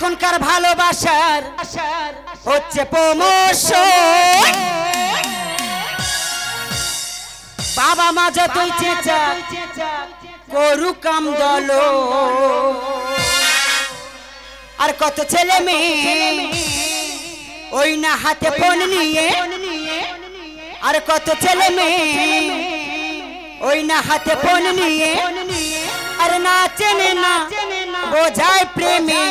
এখনকার ভালোবাসার হচ্ছে প্রমোশন। বাবা মা যতই চেঁচা করু কাম দল, আর কত ছেলে মেয়ে ওই না হাতে ফোন নিয়ে, আর কত ছেলে মেয়ে ওই না হাতে ফোন নিয়ে, আর না চেনে না বোঝায় প্রেমে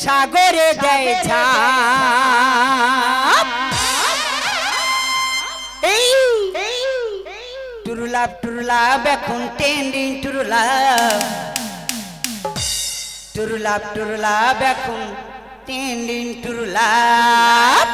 সাগরে দেয় ঝাঁপ। এই টুরুলাভ টুরুলাভ এখন ট্রেন্ডিং, টুরুলাভ টুরুলাভ টুরুলাভ এখন ট্রেন্ডিং, টুরুলাভ।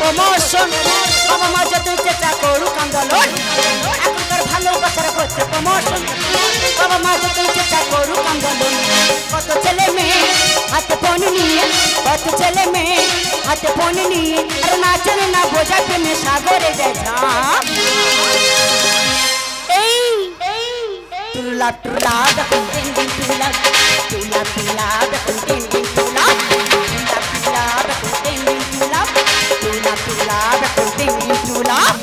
প্রমোশন বাবা মা যতই চেষ্টা করুক আন্দোলন, এখনকার ভালোবাসার হচ্ছে প্রমোশন। বাবা মা যতই চেষ্টা করুক আন্দোলন, কত ছেলে মেয়ে হাতে ফোন নিয়ে, কত ছেলে মেয়ে হাতে ফোন নিয়ে, আর না চেনে না বোঝায় প্রেমে সাগরে যায় ঝাঁপ। এই টুরুলাভ টুরুলাভ এখন ট্রেন্ডিং, টুরুলাভ টুরুলাভ টুরুলাভ এখন ট্রেন্ডিং, টুরুলাভ টুরুলাভ টুরুলাভ এখন ট্রেন্ডিং, টুরুলাভ টুরুলাভ টুরুলাভ এখন ট্রেন্ডিং, টুরুলাভ।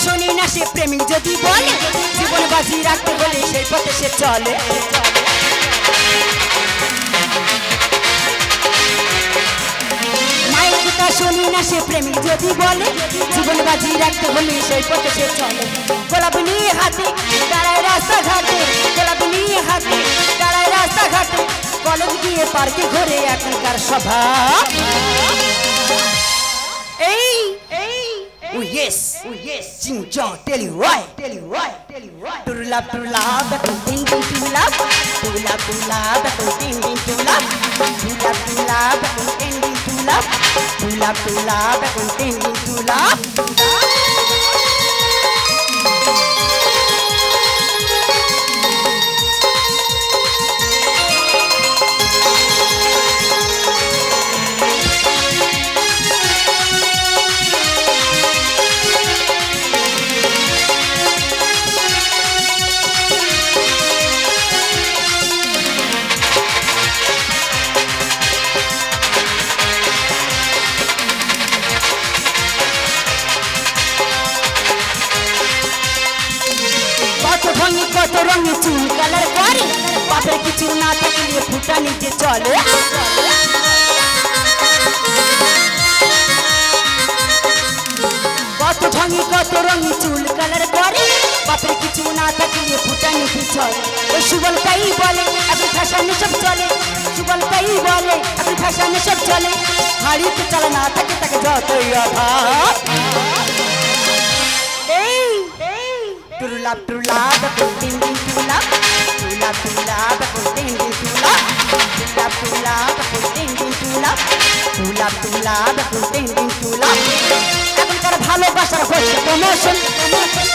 শুনি না সে প্রেমিক যদি বলে জীবন বাজি রাখতে হলে সেই পথে সে চলে। মায়ের কথা শুনি না সে প্রেমিক যদি বলে জীবন বাজি রাখতে হলে সেই পথে সে চলে। গোলাপ নিয়ে হাতে দাঁড়ায় রাস্তা ঘাটে, গোলাপ নিয়ে হাতে দাঁড়ায় রাস্তা ঘাটে, কলেজ গিয়ে পার্কে ঘুরে এখনকার স্বভাব। এই oh yes, Jing Jong, tell you why. Turulab, turulab, ako ding ding turulab. Turulab, turulab, ako ding ding turulab. Turulab, turulab, ako ding ding turulab. Turulab, turulab, ako ding ding turulab. কত রঙে চুল colour করে, বাপের কিছু না থাকলে ফুটা নিচে চলে। কত ঢঙে কত রঙে চুল কালার করে, বাপের কিছু না থাকলে ফুটা নিচে চলে। ওই সুবলটাই বলে এখন ফ্যাশনে সব চলে, সুবলটাই বলে এখন ফ্যাশনে সব চলে। হাড়িতে চালা না থাকে তাকে যতই অভাব। Turulab, turulab, ako ding ding turulab. Turulab, turulab, ako ding ding turulab. Turulab, turulab, ako ding ding turulab. Turulab, turulab, ako ding ding turulab. এখনকার ভালোবাসার হচ্ছে প্রমোশন,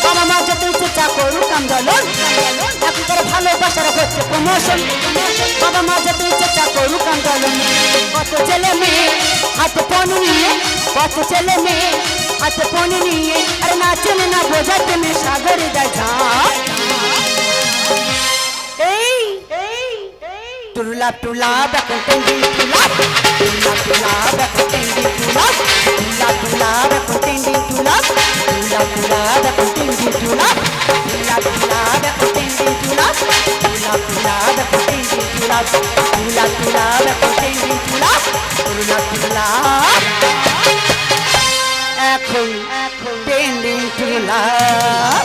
বাবা মা যতই চেষ্টা করুক আন্দোলন। এখনকার ভালোবাসার হচ্ছে প্রমোশন, বাবা মা যতই চেষ্টা করুক আন্দোলন। কত ছেলে মেয়ে হাতে ফোন নিয়ে, কত ছেলে মেয়ে হাতে ফোন নিয়ে, আর না চেনে না বোঝায় প্রেমে সাগরে যায় ঝাঁপ। এই turulab, turulab, ako trending turulab. Turulab, turulab, ako trending turulab. Turulab, turulab, ako trending turulab. Turulab, turulab, ako trending turulab. Turulab, turulab, ako trending turulab. love, true love, true love, pretending to love, true love, true love, pretending to love.